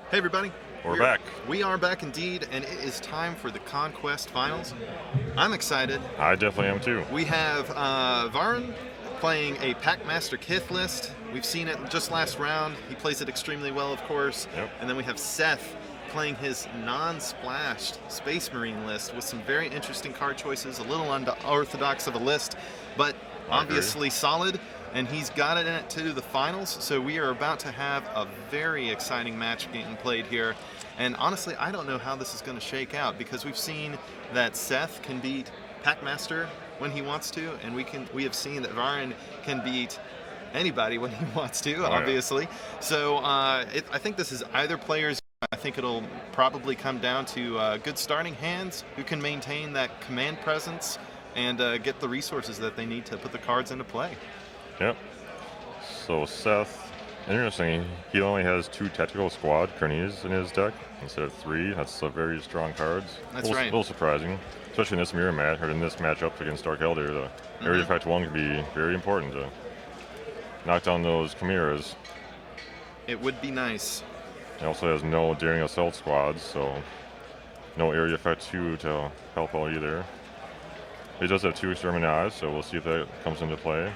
Hey everybody. We're back. We are back indeed, and it is time for the Conquest finals. I'm excited. I definitely am too. We have Varun playing a Packmaster Kith list. We've seen it just last round. He plays it extremely well, of course. Yep. And then we have Seth playing his non-splashed Space Marine list with some very interesting card choices, a little unorthodox of a list, but obviously solid. And he's got it into the finals, so we are about to have a very exciting match getting played here. And honestly, I don't know how this is going to shake out, because we've seen that Seth can beat Packmaster when he wants to, and we have seen that Varun can beat anybody when he wants to, obviously. Yeah. So I think this is either player's. I think it'll probably come down to good starting hands who can maintain that command presence and get the resources that they need to put the cards into play. Yep. So Seth, interesting, he only has 2 tactical squad Kernies in his deck instead of 3. That's a very strong cards. That's right. A little surprising, especially in this mirror match, or in this matchup against Dark Elder. The area effect 1 could be very important to knock down those chimeras. It would be nice. He also has no Daring Assault squads, so no area effect 2 to help out either. He does have 2 Exterminage, so we'll see if that comes into play.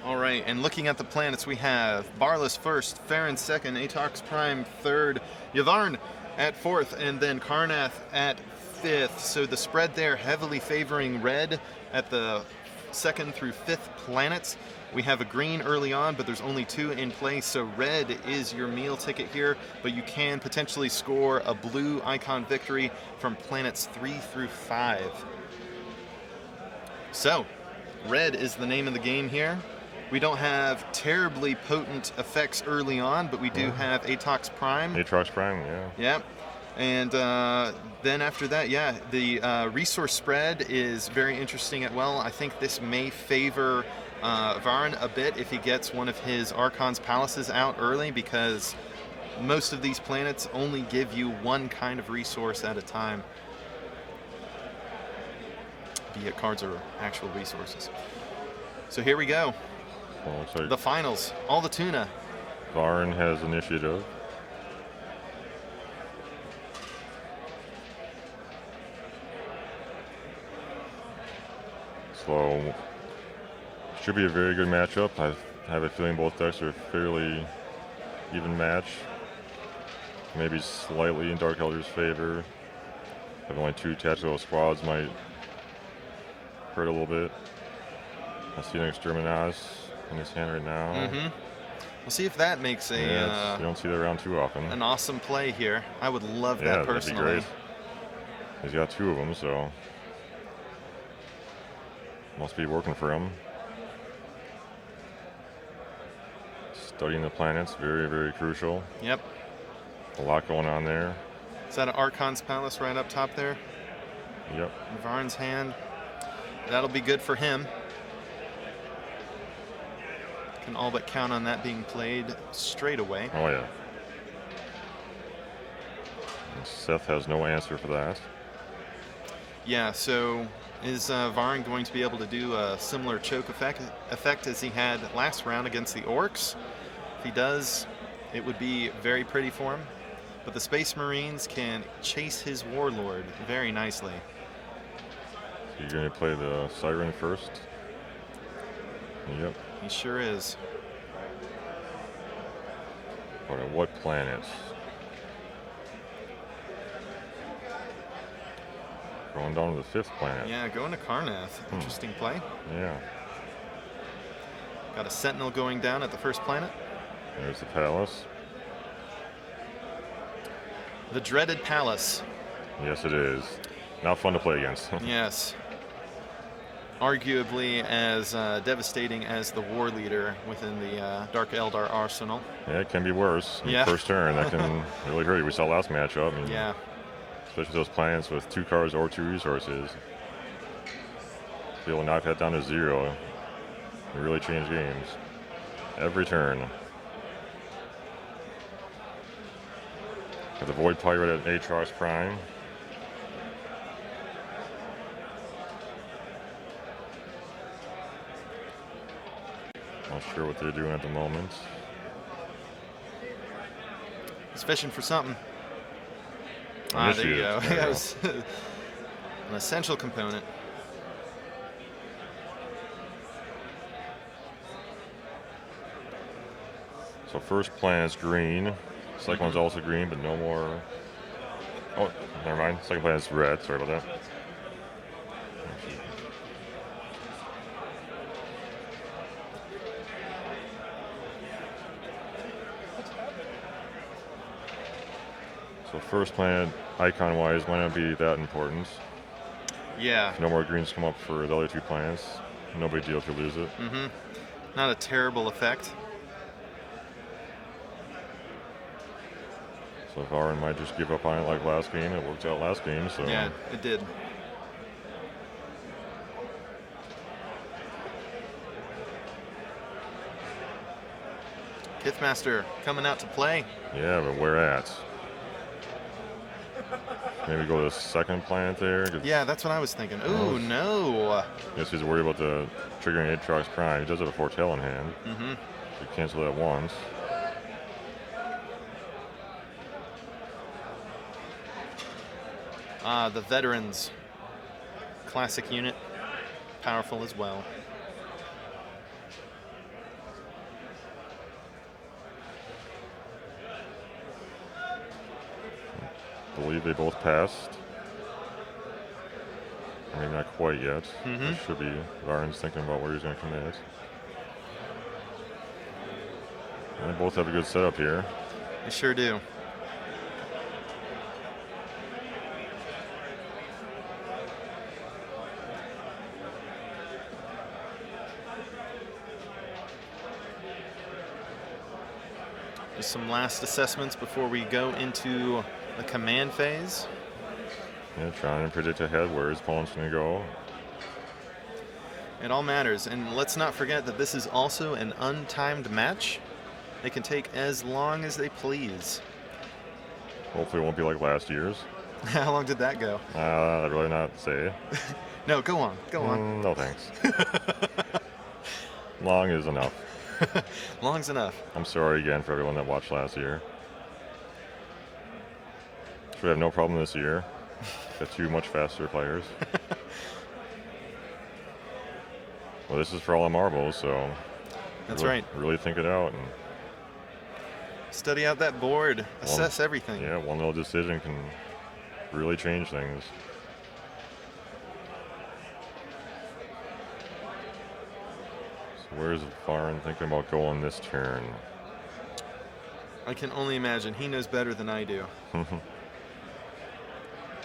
All right, and looking at the planets, we have Barlas first, Farron second, Atox Prime third, Yvarn at fourth, and then Karnath at fifth. So the spread there heavily favoring red at the 2nd through 5th planets. We have a green early on, but there's only 2 in play, so red is your meal ticket here, but you can potentially score a blue icon victory from planets 3 through 5. So, red is the name of the game here. We don't have terribly potent effects early on, but we do have Atox Prime. Atox Prime, yeah. Yep. And then after that, yeah, the resource spread is very interesting as well. I think this may favor Varun a bit if he gets one of his Archon's Palaces out early, because most of these planets only give you one kind of resource at a time, be it cards or actual resources. So here we go. Well, the finals, all the tuna. Varun has initiative. So, should be a very good matchup. I have a feeling both decks are fairly even match. Maybe slightly in Dark Elder's favor. Having only 2 tactical squads might hurt a little bit. I see an Exterminage in his hand right now. We'll see if that makes a. You don't see that around too often. An awesome play here. I would love that personally. That'd be great. He's got 2 of them, so must be working for him. Studying the planets, very, very crucial. Yep. A lot going on there. Is that an Archon's Palace right up top there? Yep. Varun's hand. That'll be good for him. Can all but count on that being played straight away. Oh yeah. And Seth has no answer for that. Yeah, so is Varun going to be able to do a similar choke effect as he had last round against the Orcs? If he does, it would be very pretty for him. But the Space Marines can chase his Warlord very nicely. So you're going to play the Siren first? Yep. He sure is. But at what planets? Going down to the 5th planet. Yeah, going to Karnath. Interesting play. Yeah. Got a Sentinel going down at the 1st planet. There's the Palace. The dreaded Palace. Yes, it is. Not fun to play against. Yes. Arguably as devastating as the War Leader within the Dark Eldar arsenal. Yeah, it can be worse. Yeah. First turn, that can really hurt you. We saw last matchup. I mean, yeah. Especially those planets with 2 cards or 2 resources. Be able to knock that down to 0. And really change games. Every turn. Got the Void Pirate at Atox Prime. Not sure what they're doing at the moment. He's fishing for something. Ah, there you go. That was an essential component. So first planet's green. Second one's also green, but no more. Oh, never mind. Second planet's red. Sorry about that. So first planet, icon-wise, might not be that important. Yeah. If no more greens come up for the other two planets. No big deal if you lose it. Not a terrible effect. So Varun might just give up on it like last game. It worked out last game, so... Yeah, it did. Kithmaster coming out to play. Yeah, but where at? Maybe go to the second planet there? Yeah, that's what I was thinking. Ooh, no. Guess he's worried about the triggering Aatrox Prime. He does have a Foretell in hand. So cancel that once. The Veterans. Classic unit. Powerful as well. I believe they both passed. Maybe not quite yet. It should be. Varun's thinking about where he's going to commit. And they both have a good setup here. They sure do. Just some last assessments before we go into the command phase. Yeah, trying to predict ahead where his opponent's going to go. It all matters. And let's not forget that this is also an untimed match. They can take as long as they please. Hopefully it won't be like last year's. How long did that go? I'd rather not say. No, go on. Go on. No thanks. Long is enough. Long's enough. I'm sorry again for everyone that watched last year. Should have no problem this year. Got two much faster players. Well, this is for all the marbles, so that's really, right. Really think it out and study out that board. Assess everything. Yeah, one little decision can really change things. So where's Varun thinking about going this turn? I can only imagine. He knows better than I do.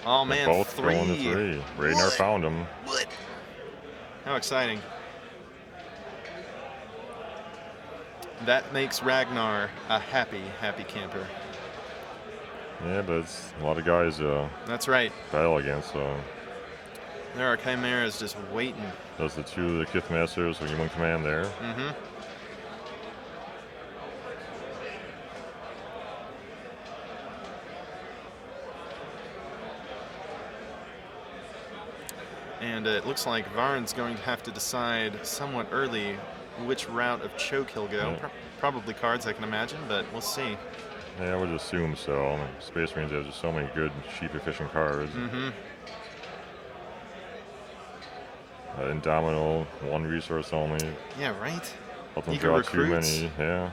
Oh man, They're both three. going to three. Ragnar found him. What? How exciting. That makes Ragnar a happy, happy camper. Yeah, but it's a lot of guys that's right. battle against, so... There are chimeras just waiting. Those are the two of the Kithmasters when you win command there. And it looks like Varun's going to have to decide somewhat early which route of choke he'll go. Yeah. Probably cards, I can imagine, but we'll see. Yeah, I would assume so. I mean, Space Marines have just so many good, cheap, efficient cards. Indomitable, one resource only. Yeah, right? Help them Eager draw recruits. too many. Yeah.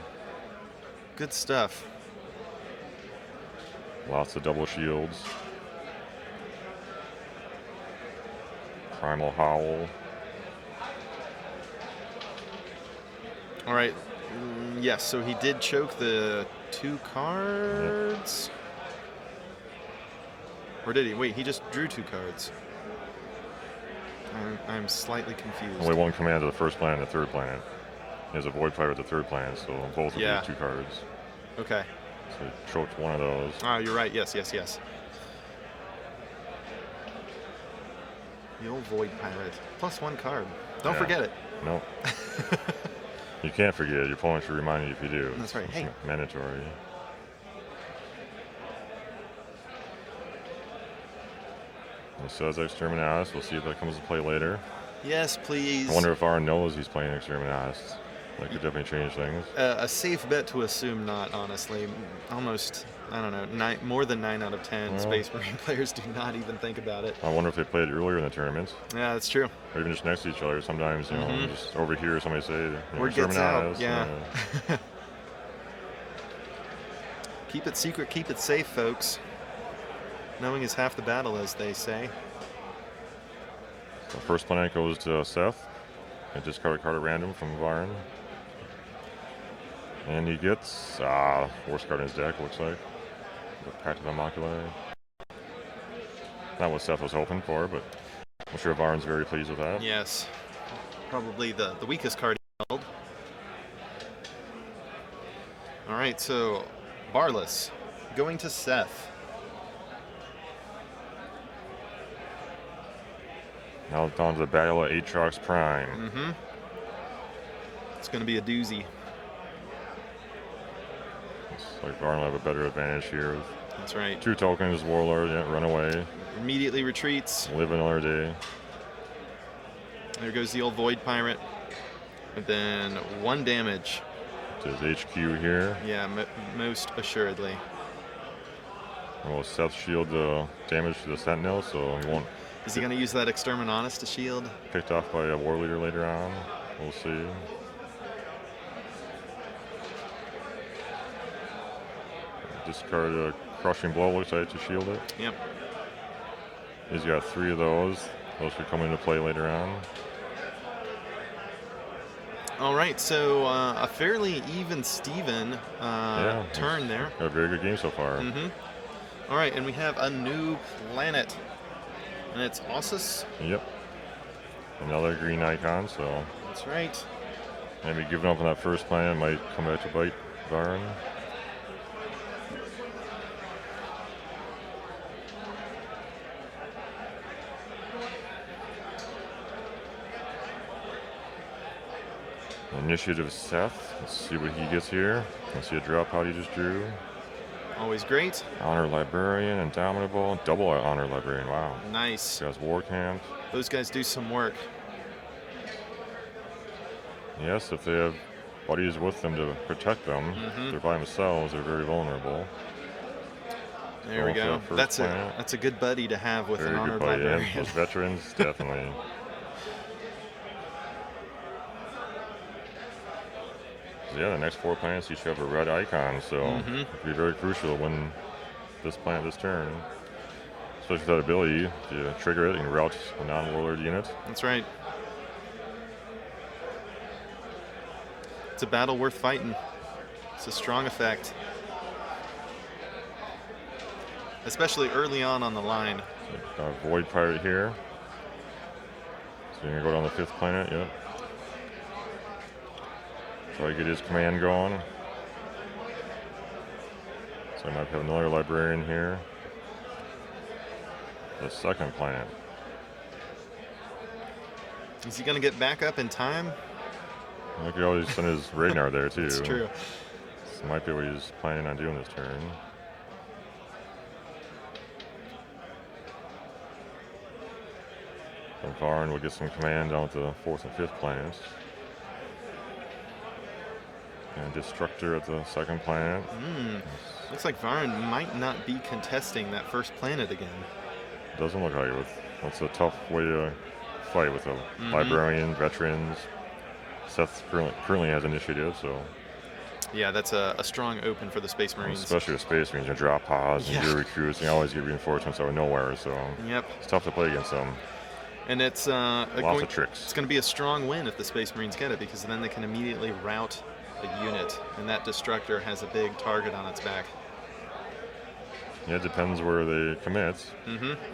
Good stuff. Lots of double shields. Primal Howl. All right. Yes, so he did choke the 2 cards. Or did he? Wait, he just drew 2 cards. I'm slightly confused. Only one command to the first planet and the third planet. He has a Void Fire with the third planet, so both of Yeah. these 2 cards. Okay. So he choked one of those. Ah, you're right. Yes, yes, yes. The old Void Pirate. +1 card. Don't Yeah. forget it. Nope. You can't forget it. Your opponent should remind you if you do. That's right. It's Hey. mandatory. He says Exterminatus. We'll see if that comes to play later. Yes, please. I wonder if Varun knows he's playing Exterminatus. That could definitely change things. A safe bet to assume not, honestly. Almost, I don't know, more than 9 out of 10 Space Marine players do not even think about it. I wonder if they played earlier in the tournament. Yeah, that's true. Or even just next to each other. Sometimes, you know, just overhear somebody say, Word gets out, yeah. Keep it secret, keep it safe, folks. Knowing is half the battle, as they say. So first planet goes to Seth. I discard a card at random from Varun. And he gets worst card in his deck, looks like. The Pact of Homunculi. Not what Seth was hoping for, but I'm sure Varun's very pleased with that. Yes. Probably the weakest card he held. Alright, so Barless going to Seth. Now down to the Battle of Aatrox Prime. It's going to be a doozy. Looks like Varun will have a better advantage here. That's right. 2 tokens, Warlord, run away. Immediately retreats. Live another day. There goes the old Void Pirate. And then 1 damage. To his HQ here. Yeah, most assuredly. Well, Seth shield the damage to the Sentinel, so he won't. Is he going to use that Exterminatus to shield? Picked off by a War Leader later on. We'll see. Discard a Crushing Blow, looks like, to shield it. Yep. He's got 3 of those. Those could come into play later on. All right, so a fairly even Steven turn there. Got a very good game so far. All right, and we have a new planet. And it's Ossus. Yep. Another green icon, so. That's right. Maybe giving up on that first planet might come back to bite Varun. Initiative Seth. Let's see what he gets here. Let's see a drop out he just drew. Always great. Honor Librarian, Indomitable, double Honor Librarian. Wow. Nice. Guys, War Camp. Those guys do some work. Yes, if they have buddies with them to protect them, if they're by themselves, they're very vulnerable. There we go. That's a good buddy to have with an Honor Librarian. Yeah, those veterans, definitely. So yeah, the next 4 planets each have a red icon, so it'll be very crucial to win this planet this turn. Especially with that ability, if you trigger it, you can route a non-warlord unit. That's right. It's a battle worth fighting. It's a strong effect. Especially early on the line. Void Pirate here. So you're going to go down the 5th planet, yep. Try to get his command going. So I might have another Librarian here. The 2nd planet. Is he going to get back up in time? I could always send his Ragnar there too. That's true. This might be what he's planning on doing this turn. So Varun will get some command down at the 4th and 5th planets. And Destructor at the 2nd planet. Looks like Varun might not be contesting that first planet again. Doesn't look like it. That's a tough way to fight with a Librarian, veterans. Seth currently has initiative, so. Yeah, that's a strong open for the Space Marines. Especially the Space Marines, you drop pods and your recruits, and you always get reinforcements out of nowhere, so. Yep. It's tough to play against them. And it's lots of tricks. It's going to be a strong win if the Space Marines get it, because then they can immediately route a unit, and that Destructor has a big target on its back. Yeah, it depends where they commit.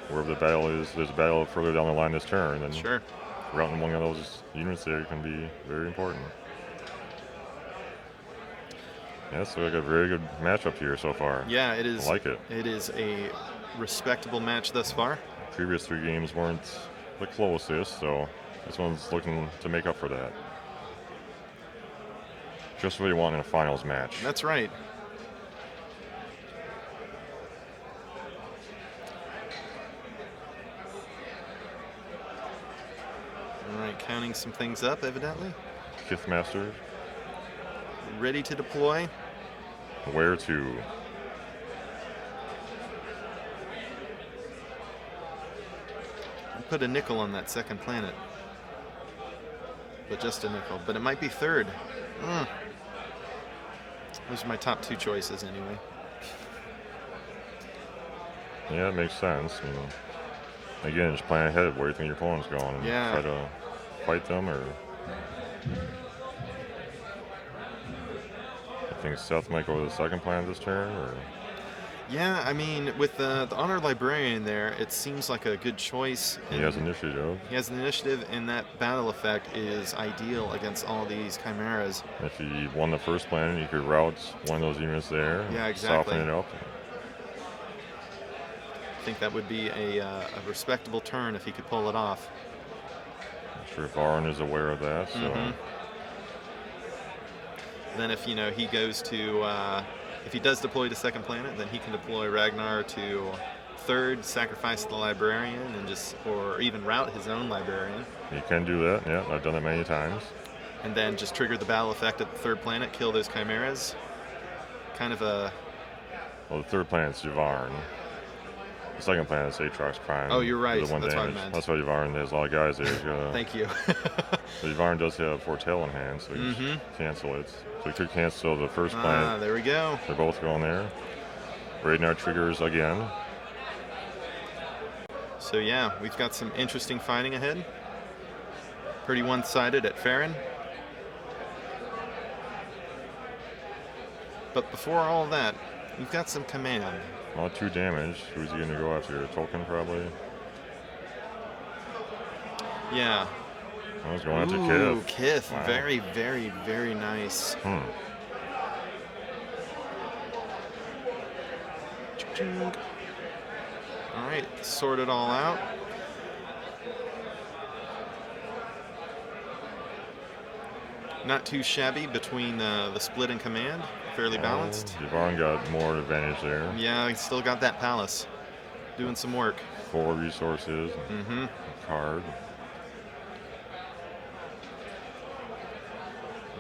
Wherever the battle is, there's a battle further down the line this turn, and routing one of those units there can be very important. Yeah, so we got a very good matchup here so far. Yeah, it is. I like it. It is a respectable match thus far. The previous 3 games weren't the closest, so this one's looking to make up for that. Just what you want in a finals match. That's right. All right, counting some things up, evidently. Kith Master. ready to deploy. Where to? Put a nickel on that second planet. But just a nickel. But it might be third. Those are my top 2 choices anyway. Yeah, it makes sense. You know, again, just plan ahead where you think your opponent's going and Yeah. try to fight them. Or I think Seth might go to the second planet this turn. Or Yeah, I mean, with the Honor Librarian there, it seems like a good choice. he has initiative. He has an initiative, and that battle effect is ideal against all these chimeras. If he won the first planet, he could route one of those units there. Yeah, exactly. Soften it up. I think that would be a respectable turn if he could pull it off. I'm sure Varun is aware of that. So Then if he goes to if he does deploy to second planet, then he can deploy Ragnar to third, sacrifice the librarian, and or even route his own librarian. he can do that. Yeah, I've done it many times. And then just trigger the battle effect at the third planet, kill those chimeras. Kind of a... Well, the third planet's Yvarn. The second planet's Aatrox Prime. Oh, you're right. The one That's what I damage. meant. That's why Yvarn has a lot of guys there. Thank you. So Yvarn does have Foretell in hand, so you just cancel it. So you could cancel the first planet. There we go. They're both going there. Ragnar triggers again. So yeah, we've got some interesting fighting ahead. Pretty one-sided at Farron. But before all that, we've got some command. Well, 2 damage. Who's he going to go after? A token, probably? Yeah. I was going after Ooh, Kith. Kith. Wow. Very, very, very nice. All right, sort it all out. Not too shabby between the split and command. Fairly balanced. Yvarn got more advantage there. Yeah, he still got that palace. Doing some work. 4 resources. A card.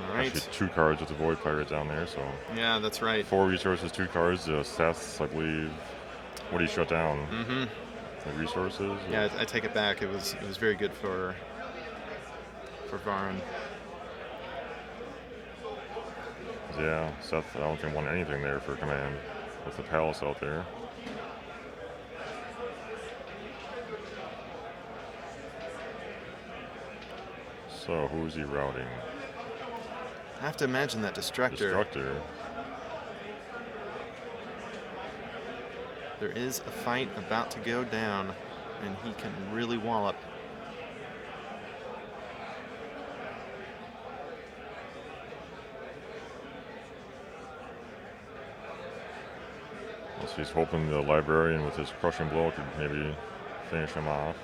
All right. Actually, 2 cards with the Void Pirate down there, so... Yeah, that's right. 4 resources, 2 cards. Seth, I believe... What did he shut down? The resources? Yeah, I take it back. It was very good for Varun. Yeah, Seth, I don't think won anything there for command with the palace out there. So, who's he routing? I have to imagine that Destructor. There is a fight about to go down, and he can really wallop. So he's hoping the Librarian with his crushing blow could maybe finish him off.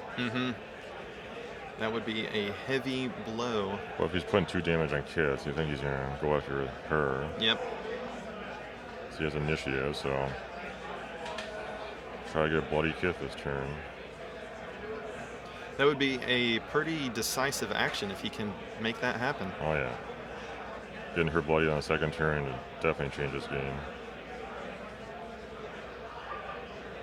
That would be a heavy blow. Well, if he's putting 2 damage on Kith, you think he's going to go after her. Yep. So he has initiative, so try to get Bloody Kith this turn. That would be a pretty decisive action if he can make that happen. Oh yeah. Getting her bloody on the second turn would definitely change this game.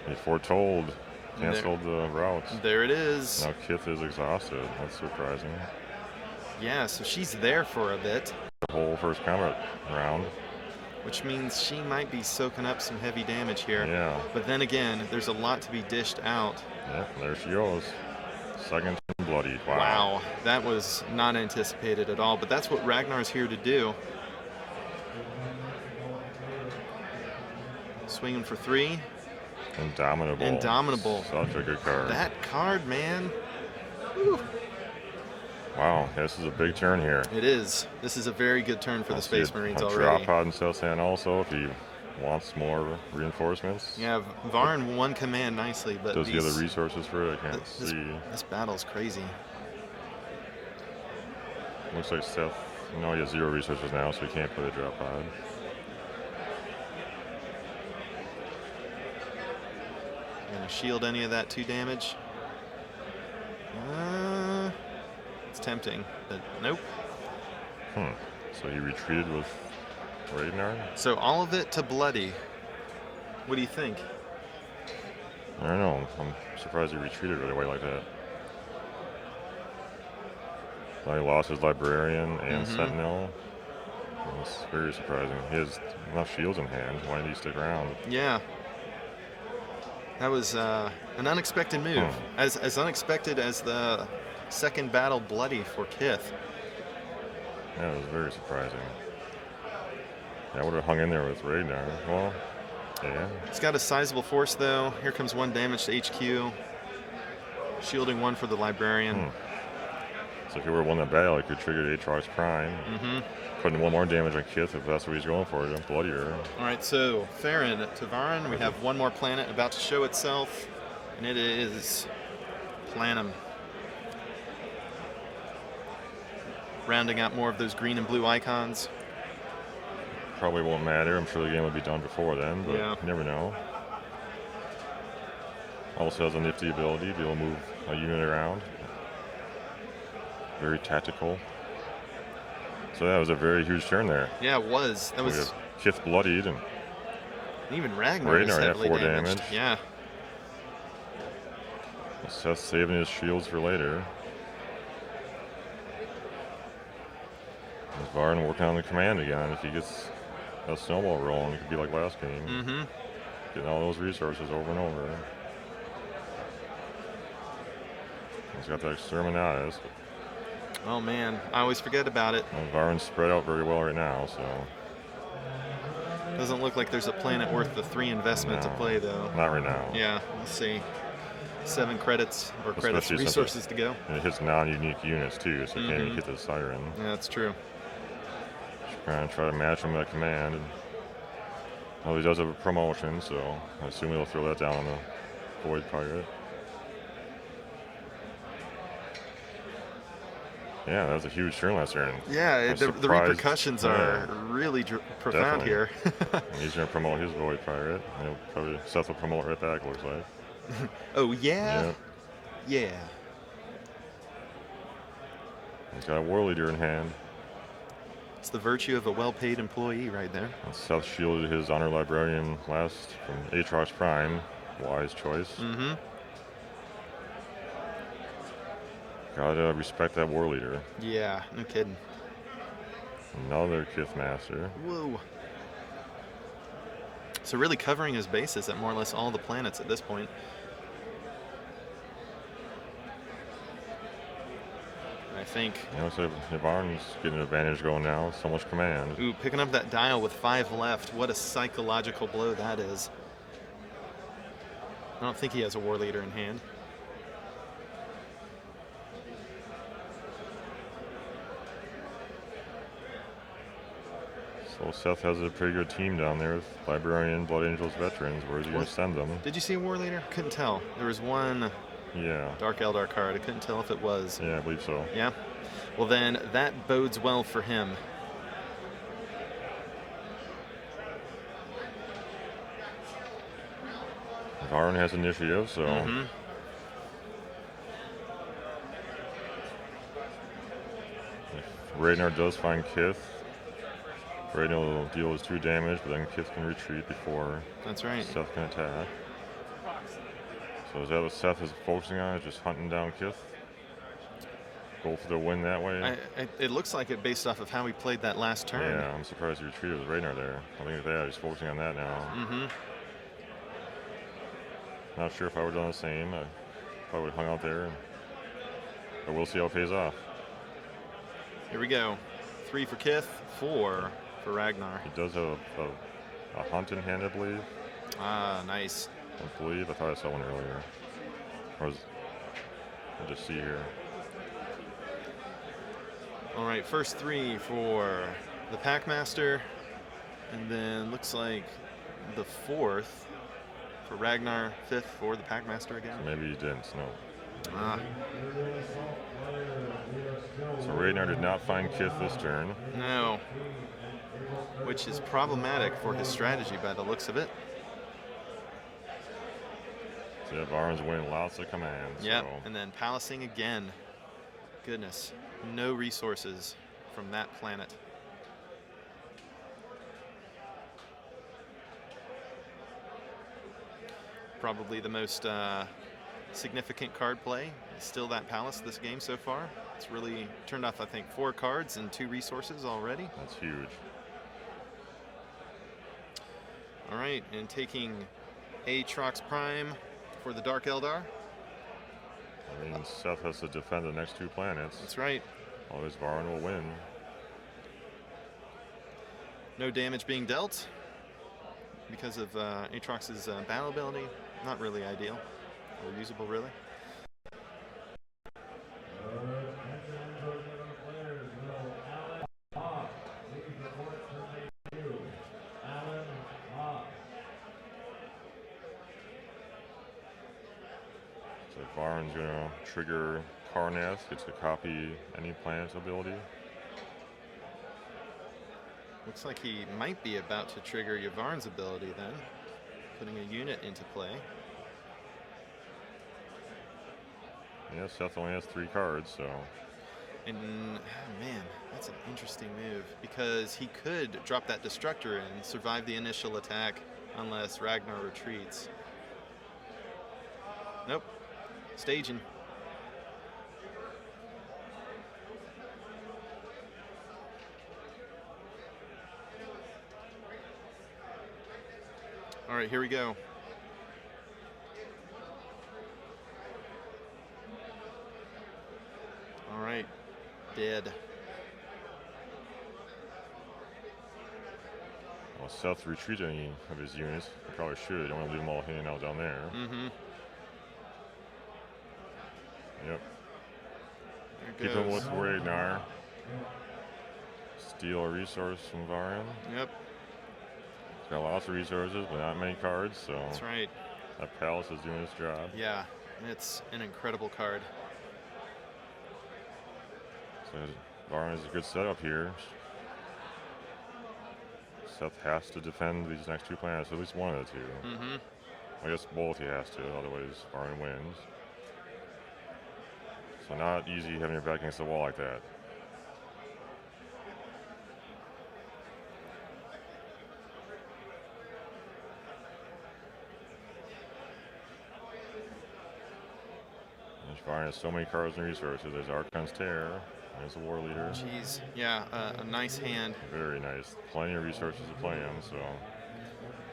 He foretold, canceled the routes. There it is. Now Kith is exhausted. That's surprising. Yeah, so she's there for a bit. The whole first combat round. Which means she might be soaking up some heavy damage here. Yeah. But then again, there's a lot to be dished out. Yep, there she goes. Second turn bloodied. Wow. Wow, that was not anticipated at all, but that's what Ragnar's here to do. Swinging for 3. Indomitable. Indomitable. Such a good card. That card, man. Whew. Wow, this is a big turn here. It is. This is a very good turn for the Space Marines a already. drop pod in Seth's hand also if he wants more reinforcements. Yeah, Varun won command nicely, but does he have the resources for it? I can't see. This battle's crazy. Looks like Seth, no, he has 0 resources now, so he can't play the drop pod. Gonna shield any of that 2 damage. It's tempting, but nope. So he retreated with Ragnar? So all of it to bloody. What do you think? I don't know. I'm surprised he retreated right away like that. He lost his Librarian and Sentinel. It's very surprising. He has enough shields in hand. Why did he stick around? Yeah. That was an unexpected move. As unexpected as the second battle bloody for Kith. Yeah, it was very surprising. Yeah, I would have hung in there with Ragnar. Well, yeah. He's got a sizable force, though. Here comes 1 damage to HQ. Shielding 1 for the Librarian. So if he were won that battle, he could trigger Aatrox Prime. Putting 1 more damage on Kith if that's what he's going for. Bloodier. All right, so Farron to Varun. We have 1 more planet about to show itself, and it is Planum. Rounding out more of those green and blue icons. Probably won't matter. I'm sure the game will be done before then, but Yeah. you never know. Also has a nifty ability to be able to move a unit around. Very tactical. So that was a very huge turn there. Yeah, it was. That was. Kith bloodied and Even Ragnar is had heavily 4 damaged. damage. Yeah. Seth saving his shields for later. Varun working on the command again. If he gets a snowball rolling, it could be like last game. Getting all those resources over and over. He's got that Exterminatus. Oh man, I always forget about it. And Varun's spread out very well right now, so. Doesn't look like there's a planet worth the 3 investment to play, though. Not right now. Yeah, let's see. 7 credits, or credits, Especially resources to go. And it hits non-unique units too, so you can't even hit the Siren. Yeah, that's true. Trying to try to match him with that command. And, well, he does have a promotion, so I assume he'll throw that down on the Void Pirate. Yeah, that was a huge turn last turn. Yeah, the repercussions are really profound here. And he's going to promote his Void Pirate. And he'll probably, Seth will promote right back, looks like. Oh, yeah? Yeah. Yeah. He's got a War Leader in hand. It's the virtue of a well-paid employee right there. And Seth shielded his Honor Librarian last from Aatrox Prime. Wise choice. Gotta respect that War Leader. Yeah, no kidding. Another Kith Master. Whoa. So really covering his bases at more or less all the planets at this point. I think. Yeah, so Varun's getting an advantage going now. So much command. Ooh, picking up that dial with 5 left. What a psychological blow that is. I don't think he has a War Leader in hand. So Seth has a pretty good team down there with Librarian, Blood Angels, Veterans. Where's he going to send them? Did you see a War Leader? Couldn't tell. There was one Dark Eldar card. I couldn't tell if it was. Yeah, I believe so. Yeah? Well, then that bodes well for him. Varun has initiative, so. If Ragnar does find Kith, Ragnar will deal his 2 damage, but then Kith can retreat before That's right. Seth can attack. So is that what Seth is focusing on? Just hunting down Kith? Go for the win that way? It looks like it based off of how he played that last turn. Yeah, I'm surprised he retreated with Ragnar there. I think he's focusing on that now. Not sure if I would have done the same. I probably would have hung out there. But we'll see how it pays off. Here we go. 3 for Kith, 4 for Ragnar. He does have a hunt in hand, I believe. Ah, nice. I believe. I thought I saw one earlier. Or was, I'll just see here. All right, first 3 for the Packmaster. And then looks like the 4th for Ragnar, 5th for the Packmaster again. Maybe he didn't, no. Ah. So Ragnar did not find Kith this turn. No. Which is problematic for his strategy by the looks of it. So yeah, Varun's winning lots of commands. Yep, So. and then Palacing again. Goodness, no resources from that planet. probably the most significant card play. Still that palace this game so far. It's really turned off, I think, 4 cards and 2 resources already. That's huge. All right, and taking Aatrox Prime for the Dark Eldar. I mean, Seth has to defend the next 2 planets. That's right. Otherwise, Varun will win. No damage being dealt because of Aatrox's battle ability. Not really ideal or usable, really. So Varun's going to trigger Karnath, gets to copy any planet's ability. Looks like he might be about to trigger Yvarn's ability then, putting a unit into play. Yeah, Seth only has 3 cards, so... And, man, that's an interesting move, because he could drop that Destructor and survive the initial attack unless Ragnar retreats. Nope. Staging. All right, here we go. All right, dead. Well, Seth retreat any of his units. He probably should. You don't want to leave them all hanging out down there. Mm-hmm. Yep. There Keep him with Ragnar. Steal a resource from Varun. Yep. He's got lots of resources, but not many cards, so... That's right. That palace is doing its job. Yeah, it's an incredible card. So Varun is a good setup here. Seth has to defend these next 2 planets, at least one of the 2. Mm-hmm. I guess both he has to, otherwise Varun wins. So not easy having your back against the wall like that. Varun has so many cards and resources. There's Archon's Tear. There's a War Leader. Jeez, yeah, a nice hand. Very nice. Plenty of resources to play him, so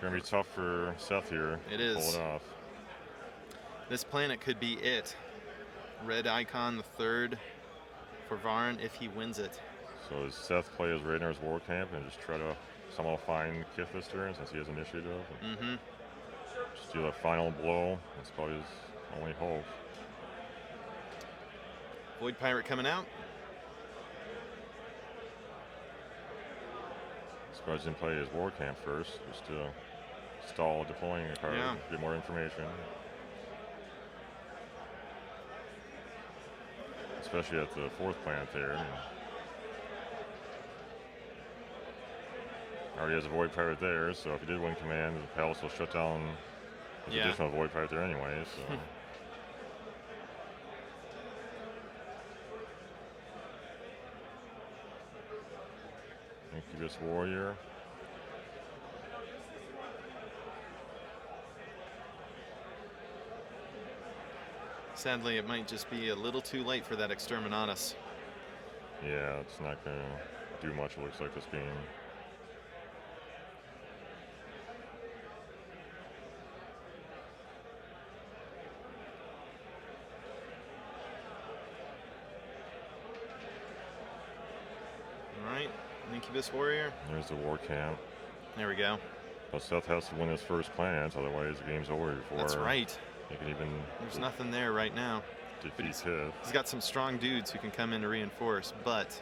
gonna be tough for Seth here. It is. Pull it off. This planet could be it. Red icon, the 3rd for Varun if he wins it. So does Seth play as Ragnar's War Camp and just try to somehow find Kithis turn since he has initiative? Mm-hmm. Just do a final blow. That's probably his only hope. Void Pirate coming out. Surprised he didn't play his War Camp first, just to stall deploying a card, Yeah. get more information. Especially at the 4th planet there. Already has a Void Pirate there, so if he did win command, the Palace will shut down his additional Void Pirate there anyway, so... Incubus Warrior. Sadly, it might just be a little too late for that Exterminatus. Yeah, it's not going to do much, it looks like, this game. Alright, Incubus Warrior. There's the War Camp. There we go. But Seth has to win his first planet, otherwise the game's over before. That's right. He can even There's nothing there right now. defeat Sith. He's got some strong dudes who can come in to reinforce, but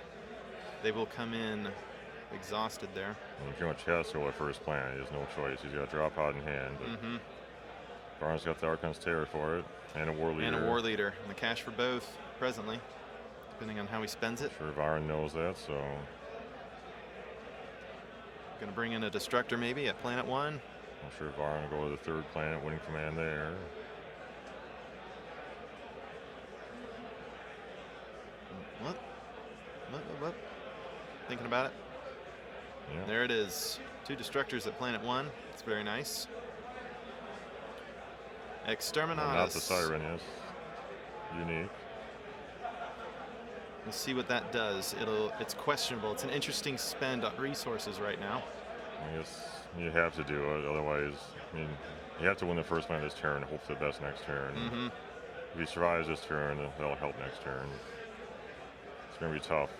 they will come in exhausted there. And he pretty much has to go to first planet. He has no choice. He's got a drop pod in hand. Mm-hmm. Varun's got the Archon's Terror for it, and a War Leader. And a War Leader. And the cash for both, presently, depending on how he spends it. I'm sure Varun knows that, so... Gonna bring in a Destructor maybe at Planet 1. I'm sure Varun will go to the 3rd planet, win command there. What? Thinking about it? Yeah. There it is. 2 Destructors at Planet 1. It's very nice. Exterminatus. Not the Siren, yes. Unique. We'll see what that does. It's questionable. It's an interesting spend on resources right now. I guess you have to do it, otherwise, I mean, you have to win the first plan this turn, hope for the best next turn. Mm-hmm. If he survives this turn, that'll help next turn. It's going to be tough.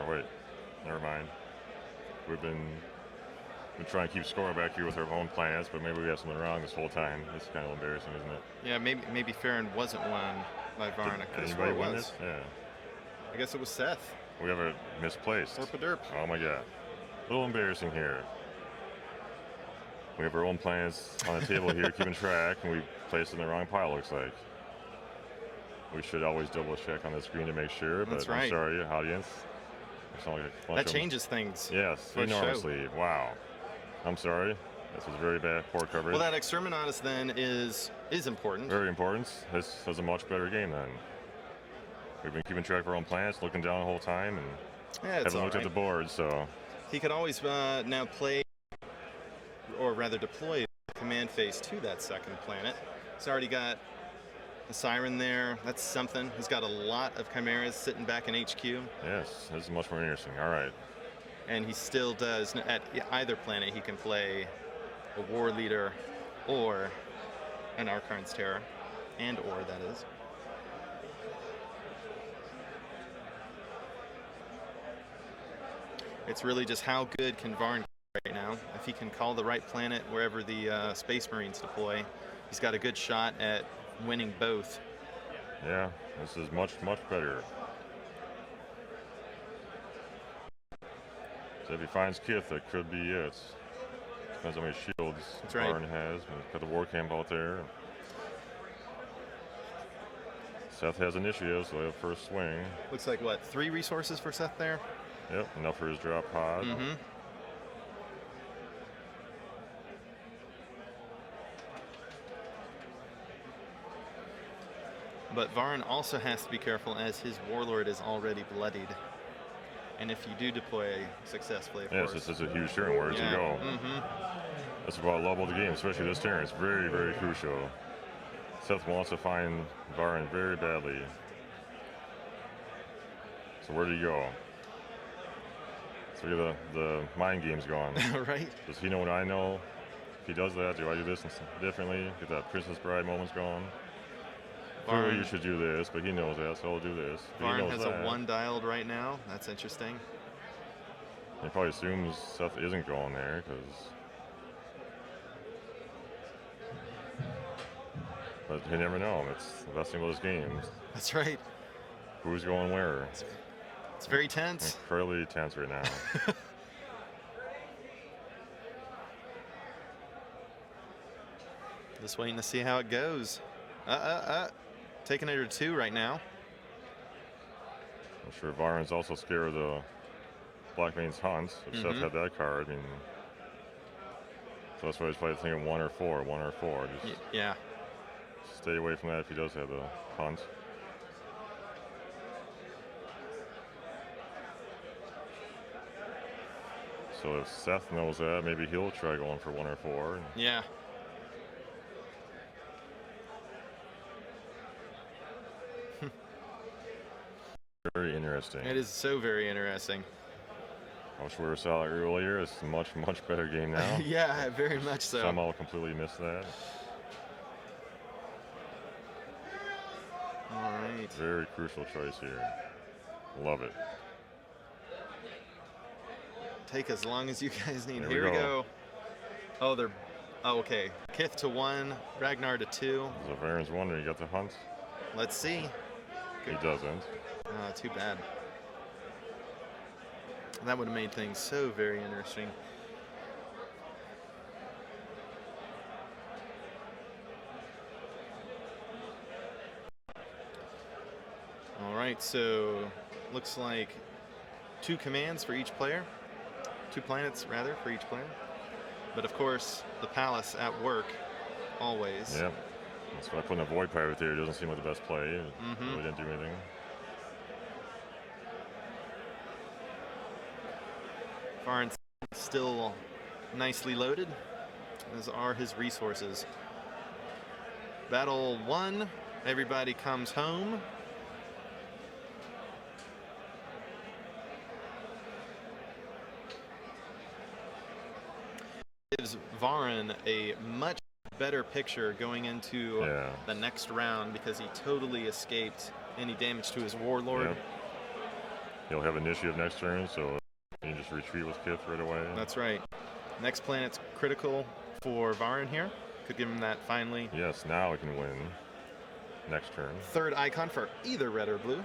Oh wait, never mind. We've been trying to keep score back here with our own plans, but maybe we got something wrong this whole time. This is kind of embarrassing, isn't it? Yeah, maybe Farron wasn't won by Varun. Did anybody win this? Yeah. I guess it was Seth. We have it misplaced. Derp. Oh my god. A little embarrassing here. We have our own plans on the table here, keeping track, and we placed it in the wrong pile, looks like. We should always double check on the screen to make sure, but That's right. I'm sorry, audience. Like that changes things. Yes, enormously. Wow. I'm sorry. This was very bad, poor coverage. Well, that Exterminatus then is important. Very important. This was a much better game then. We've been keeping track of our own plans, looking down the whole time, and haven't looked at the board, so. He could always now play, or rather deploy the command phase to that second planet. He's already got a Siren there. That's something. He's got a lot of Chimeras sitting back in HQ. Yes, this is much more interesting. All right. And he still does, at either planet, he can play a War Leader or an Archon's Terror. Or, that is. It's really just how good can Varun right now. If he can call the right planet wherever the Space Marines deploy, he's got a good shot at winning both. Yeah, this is much, much better. So if he finds Kith, that could be it. Depends how many shields Varun has. He's got the war camp out there. Seth has initiative, so they have first swing. Looks like, what, 3 resources for Seth there? Yep, enough for his drop pod. Mm-hmm. But Varun also has to be careful as his Warlord is already bloodied. And if you do deploy successfully, of course. Yes, this is a huge turn. Where does he go? Mm-hmm. That's about level of the game, especially this turn. It's very, very crucial. Seth wants to find Varun very badly. So where do you go? So we have the mind game's going. Right. Does he know what I know? If he does that, do I do this differently? Get that Princess Bride moment's going. Clearly you should do this, but he knows that, so I'll do this. Varun has a 1 dialed right now. That's interesting. He probably assumes Seth isn't going there, because... But you never know. That's the best thing about this game. That's right. Who's going where? It's very tense. Incredibly tense right now. Just waiting to see how it goes. Taking it to 2 right now. I'm sure Varun's also scared of the Blackmane's Hunt. If Seth had that card, I mean... So that's why he's probably thinking 1 or 4, 1 or 4. Just yeah. Stay away from that if he does have the Hunt. So if Seth knows that, maybe he'll try going for 1 or 4. Yeah. Very interesting. It is so very interesting. I wish we were saw it earlier. It's a much, much better game now. Yeah, very much so. Somehow completely missed that. All right. Very crucial choice here. Love it. Take as long as you guys need. Here we we go. Oh, they're... Oh, okay. Kith to 1, Ragnar to 2. So Varun's wondering, you got the Hunt? Let's see. He doesn't. Too bad. That would have made things so very interesting. All right, so looks like 2 commands for each player. 2 planets, rather, for each player. But of course, the palace at work, always. Yep. That's why putting a Void Pirate there doesn't seem like the best play. It really didn't do anything. Varun still nicely loaded, as are his resources. Battle 1, everybody comes home. Gives Varun a much better picture going into the next round because he totally escaped any damage to his warlord. Yep. He'll have initiative next turn, so he can just retreat with Kith right away. That's right. Next planet's critical for Varun here. Could give him that finally. Yes, now he can win next turn. 3rd icon for either red or blue.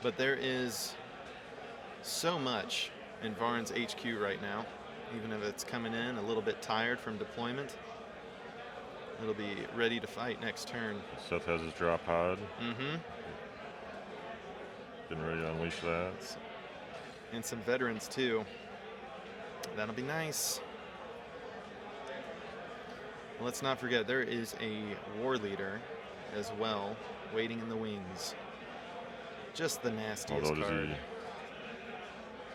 But there is so much in Varun's HQ right now, even if it's coming in a little bit tired from deployment. It'll be ready to fight next turn. Seth has his drop pod. Mm-hmm. Getting ready to unleash that. And some veterans too. That'll be nice. Let's not forget, there is a war leader as well, waiting in the wings. Just the nastiest Although, card. Is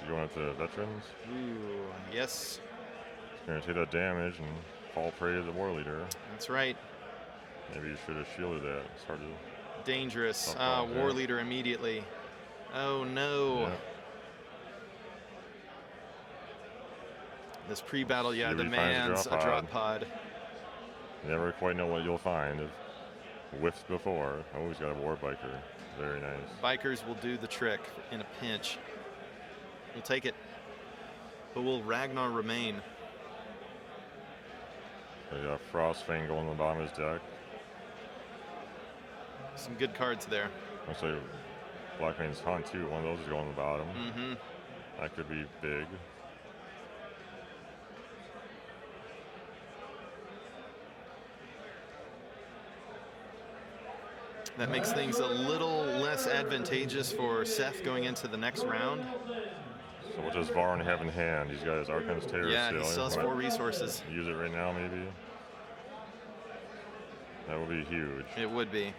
he going at the veterans? Ooh, yes. He's going to take that damage and fall prey to the war leader. That's right. Maybe you should have shielded that. It's hard to... Dangerous. War leader immediately. Oh, no. Yeah. This pre-battle, demands a drop pod. You never quite know what you'll find. I've whiffed before. Always got a war biker. Very nice. Bikers will do the trick in a pinch. We'll take it. But will Ragnar remain? A Frostfang going on the bottom of his deck. Some good cards there. Looks like Blackmane's Hunt too. One of those is going on the bottom. Mm-hmm. That could be big. That makes things a little less advantageous for Seth going into the next round. So what does Varun have in hand? He's got his Archon's Terror still. Yeah, he still has 4 resources. Use it right now, maybe? That would be huge. It would be.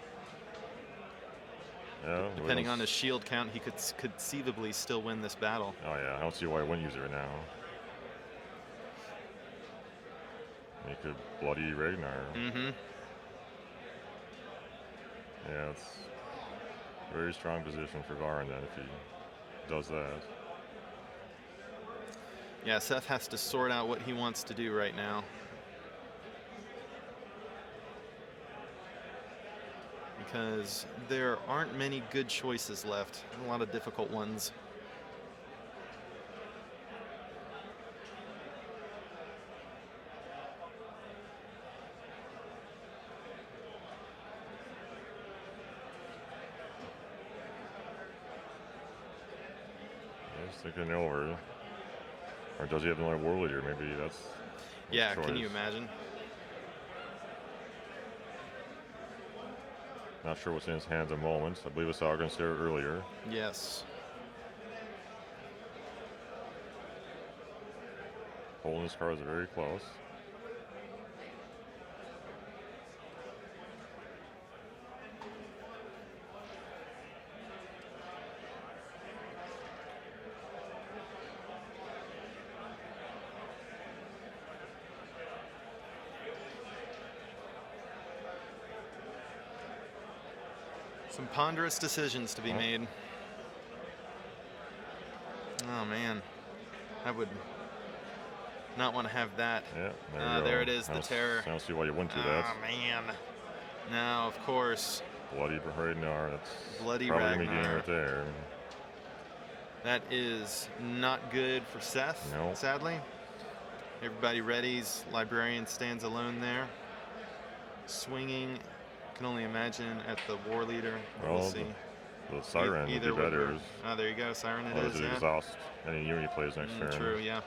Yeah. Depending on his shield count, he could conceivably still win this battle. Oh yeah, I don't see why I wouldn't use it right now. He could bloody Ragnar. Mm-hmm. Yeah, it's a very strong position for Varun then if he does that. Yeah, Seth has to sort out what he wants to do right now. Because there aren't many good choices left. A lot of difficult ones. Just thinking over. Or does he have another war leader? Maybe that's yeah, can you imagine? Not sure what's in his hands at the moment. I believe I saw Argon's there earlier. Yes. Holding his cards are very close. Some ponderous decisions to be made. Oh man, I would not want to have that. Yeah, there it is, the terror. I don't see why you wouldn't do that. Oh man. Now, of course. Bloody Ragnar. That's bloody probably Ragnar. gonna be game right there. That is not good for Seth, nope. Sadly. Everybody readies. Librarian stands alone there. Swinging. Can only imagine at the war leader. Well, we'll see. The Siren would be better. Oh, there you go. Siren it is, yeah. Exhaust any unit he plays next turn. True, yeah.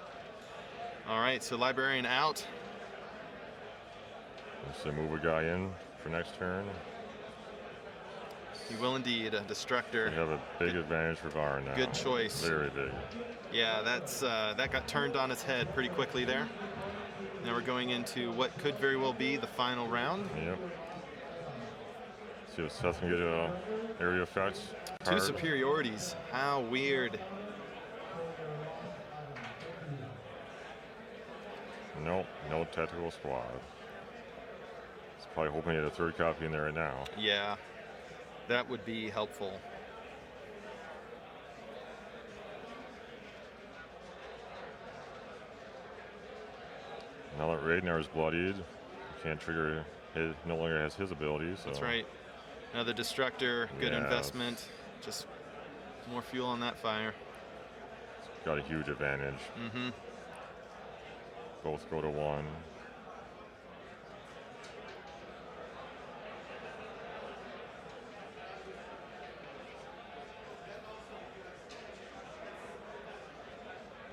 All right, so Librarian out. So move a guy in for next turn. He will indeed. A Destructor. We have a big advantage for Varun now. Good choice. Very big. Yeah, that got turned on its head pretty quickly there. Now we're going into what could very well be the final round. Yep. See if Seth can get area effects. Two superiorities. How weird. Nope, no tactical squad. He's probably hoping he had a third copy in there right now. Yeah, that would be helpful. Now that Ragnar is bloodied, you can't trigger. He no longer has his abilities. So. That's right. Another Destructor, good investment. Just more fuel on that fire. It's got a huge advantage. Mm-hmm. Both go to 1.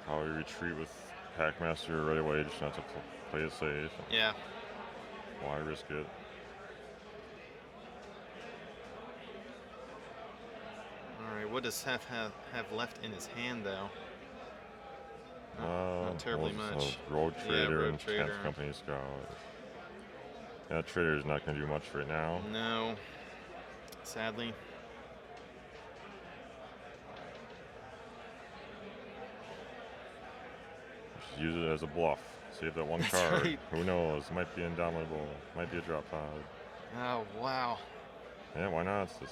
How we retreat with Packmaster right away, just not to play it safe. Yeah. Why risk it? All right, what does Seth have left in his hand, though? Not terribly much. Road Trader and Trader. 10th Company Scout. That Trader is not going to do much right now. No, sadly. Just use it as a bluff. Save that one card. Right. Who knows? Might be Indomitable. Might be a drop pod. Oh, wow. Yeah, why not? This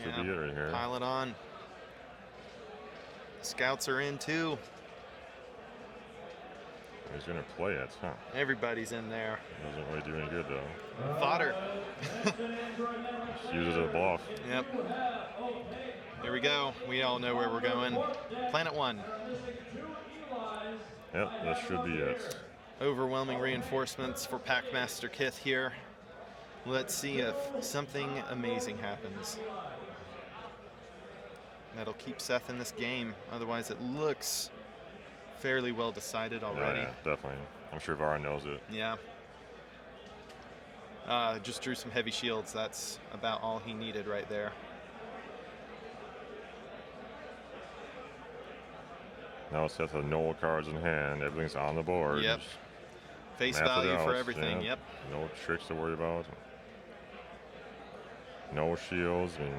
should be it right here. Pile it on. Scouts are in, too. He's going to play it, huh? Everybody's in there. Doesn't really do any good, though. Fodder. Just use it as a bluff. Yep. Here we go. We all know where we're going. Planet 1. Yep, that should be it. Overwhelming reinforcements for Packmaster Kith here. Let's see if something amazing happens. That'll keep Seth in this game. Otherwise, it looks fairly well decided already. Yeah, definitely. I'm sure Varun knows it. Yeah. Just drew some heavy shields. That's about all he needed right there. Now Seth has no cards in hand. Everything's on the board. Yep. Face value for everything. Yep. No tricks to worry about. No shields. I mean,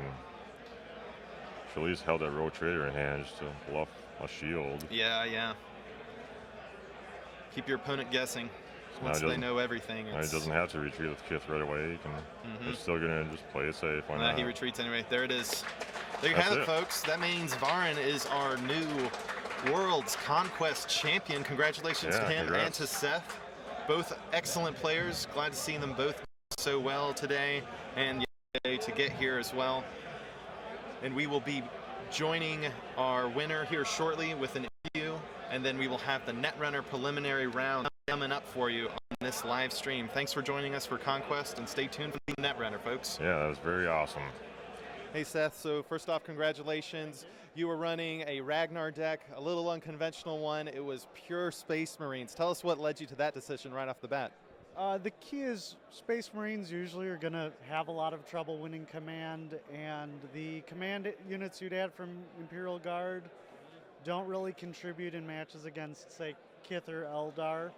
should at least held that Road Trader in hand just to bluff a shield. Yeah. Keep your opponent guessing. Once they know everything. He doesn't have to retreat with Kith right away. He can, He's still going to just play it safe. Why not? He retreats anyway. There it is. There you have it, folks. That means Varun is our new World's Conquest champion. Congratulations to him and to Seth. Both excellent players. Glad to see them both so well today and to get here as well. And we will be joining our winner here shortly with an interview, and then we will have the Netrunner preliminary round coming up for you on this live stream. Thanks for joining us for Conquest, and stay tuned for the Netrunner, folks. Yeah, that was very awesome. Hey Seth, so first off, congratulations. You were running a Ragnar deck, a little unconventional one. It was pure Space Marines. Tell us what led you to that decision right off the bat. The key is Space Marines usually are going to have a lot of trouble winning command, and the command units you'd add from Imperial Guard don't really contribute in matches against, say, Kith or Eldar.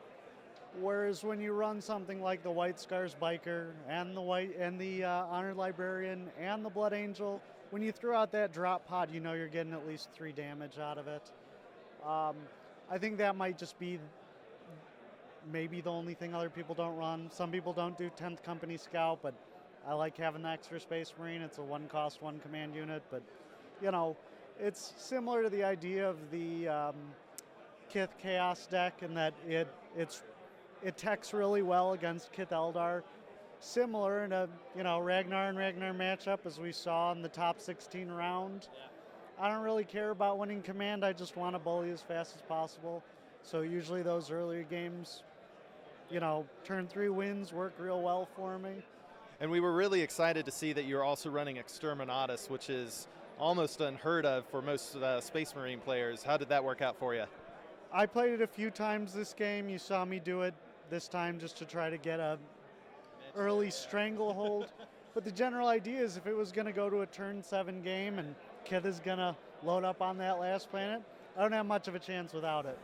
Whereas when you run something like the White Scars Biker and the Honored Librarian and the Blood Angel, when you throw out that drop pod, you know you're getting at least 3 damage out of it. I think that might just be maybe the only thing other people don't run. Some people don't do 10th Company Scout, but I like having the extra Space Marine. It's a 1-cost, 1-command unit, but you know, it's similar to the idea of the Kith Chaos deck in that it techs really well against Kith Eldar. Similar in a Ragnar and Ragnar matchup as we saw in the top 16 round. Yeah. I don't really care about winning command. I just want to bully as fast as possible. So usually those earlier games, turn 3 wins work real well for me. And we were really excited to see that you're also running Exterminatus, which is almost unheard of for most Space Marine players. How did that work out for you? I played it a few times this game. You saw me do it this time just to try to get a early stranglehold. But the general idea is if it was going to go to a turn 7 game and Kit is going to load up on that last planet, I don't have much of a chance without it.